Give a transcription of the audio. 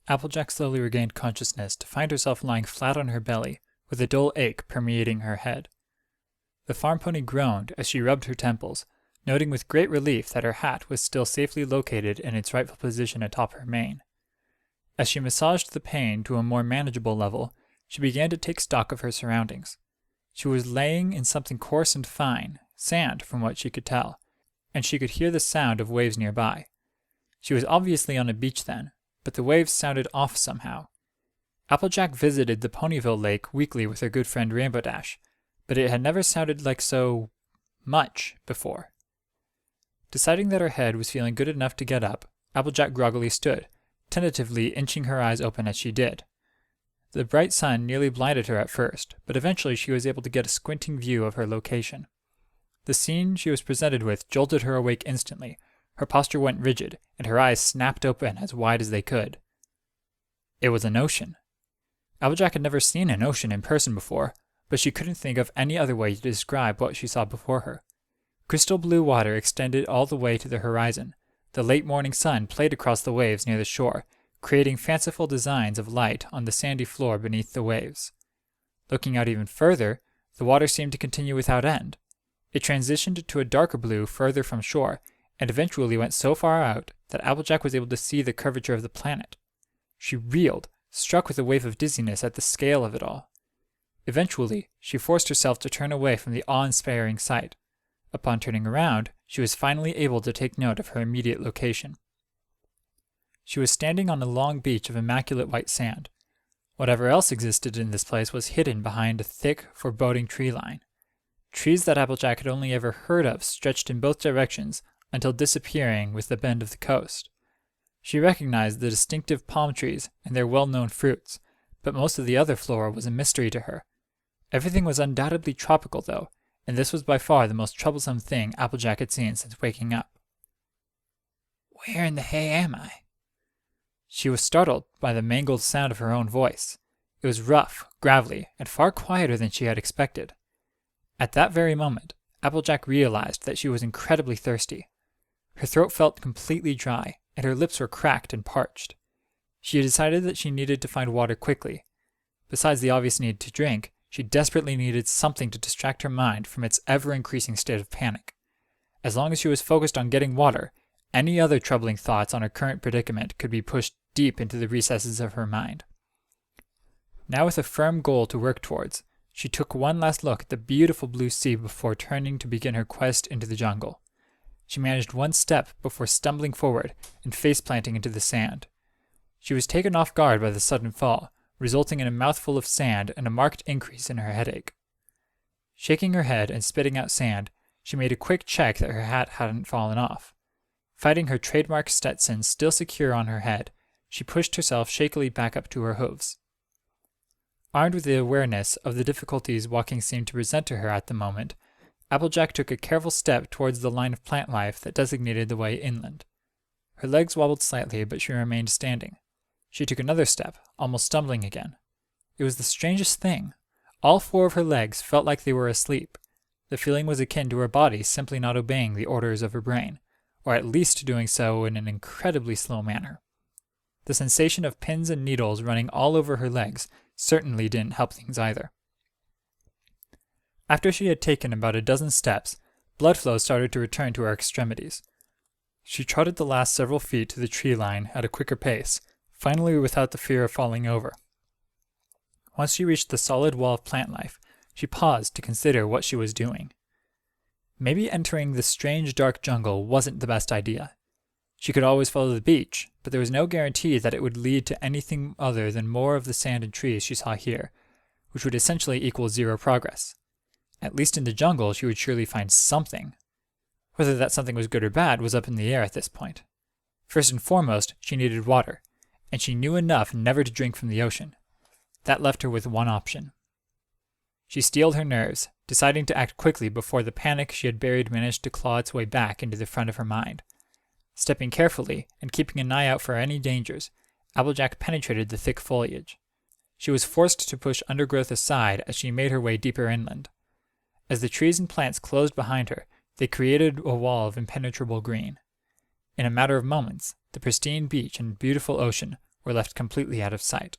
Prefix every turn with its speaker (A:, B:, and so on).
A: Applejack slowly regained consciousness to find herself lying flat on her belly, with a dull ache permeating her head. The farm pony groaned as she rubbed her temples, noting with great relief that her hat was still safely located in its rightful position atop her mane. As she massaged the pain to a more manageable level, she began to take stock of her surroundings. She was laying in something coarse and fine, sand from what she could tell, and she could hear the sound of waves nearby. She was obviously on a beach then, but the waves sounded off somehow. Applejack visited the Ponyville Lake weekly with her good friend Rainbow Dash, but it had never sounded like so much before. Deciding that her head was feeling good enough to get up, Applejack groggily stood, tentatively inching her eyes open as she did. The bright sun nearly blinded her at first, but eventually she was able to get a squinting view of her location. The scene she was presented with jolted her awake instantly. Her posture went rigid, and her eyes snapped open as wide as they could. It was an ocean. Applejack had never seen an ocean in person before, but she couldn't think of any other way to describe what she saw before her. Crystal blue water extended all the way to the horizon. The late morning sun played across the waves near the shore, creating fanciful designs of light on the sandy floor beneath the waves. Looking out even further, the water seemed to continue without end. It transitioned to a darker blue further from shore, and eventually went so far out that Applejack was able to see the curvature of the planet. She reeled, struck with a wave of dizziness at the scale of it all. Eventually, she forced herself to turn away from the awe-inspiring sight. Upon turning around, she was finally able to take note of her immediate location. She was standing on a long beach of immaculate white sand. Whatever else existed in this place was hidden behind a thick, foreboding tree line. Trees that Applejack had only ever heard of stretched in both directions until disappearing with the bend of the coast. She recognized the distinctive palm trees and their well-known fruits, but most of the other flora was a mystery to her. Everything was undoubtedly tropical, though, and this was by far the most troublesome thing Applejack had seen since waking up. "Where in the hay am I?" She was startled by the mangled sound of her own voice. It was rough, gravelly, and far quieter than she had expected. At that very moment, Applejack realized that she was incredibly thirsty. Her throat felt completely dry, and her lips were cracked and parched. She had decided that she needed to find water quickly. Besides the obvious need to drink, she desperately needed something to distract her mind from its ever-increasing state of panic. As long as she was focused on getting water, any other troubling thoughts on her current predicament could be pushed deep into the recesses of her mind. Now with a firm goal to work towards, she took one last look at the beautiful blue sea before turning to begin her quest into the jungle. She managed one step before stumbling forward and face-planting into the sand. She was taken off guard by the sudden fall, resulting in a mouthful of sand and a marked increase in her headache. Shaking her head and spitting out sand, she made a quick check that her hat hadn't fallen off. Finding her trademark Stetson still secure on her head, she pushed herself shakily back up to her hooves. Armed with the awareness of the difficulties walking seemed to present to her at the moment, Applejack took a careful step towards the line of plant life that designated the way inland. Her legs wobbled slightly, but she remained standing. She took another step, almost stumbling again. It was the strangest thing. All four of her legs felt like they were asleep. The feeling was akin to her body simply not obeying the orders of her brain, or at least doing so in an incredibly slow manner. The sensation of pins and needles running all over her legs certainly didn't help things either. After she had taken about a dozen steps, blood flow started to return to her extremities. She trotted the last several feet to the tree line at a quicker pace, finally without the fear of falling over. Once she reached the solid wall of plant life, she paused to consider what she was doing. Maybe entering this strange dark jungle wasn't the best idea. She could always follow the beach, but there was no guarantee that it would lead to anything other than more of the sand and trees she saw here, which would essentially equal zero progress. At least in the jungle, she would surely find something. Whether that something was good or bad was up in the air at this point. First and foremost, she needed water, and she knew enough never to drink from the ocean. That left her with one option. She steeled her nerves, deciding to act quickly before the panic she had buried managed to claw its way back into the front of her mind. Stepping carefully and keeping an eye out for any dangers, Applejack penetrated the thick foliage. She was forced to push undergrowth aside as she made her way deeper inland. As the trees and plants closed behind her, they created a wall of impenetrable green. In a matter of moments, the pristine beach and beautiful ocean were left completely out of sight.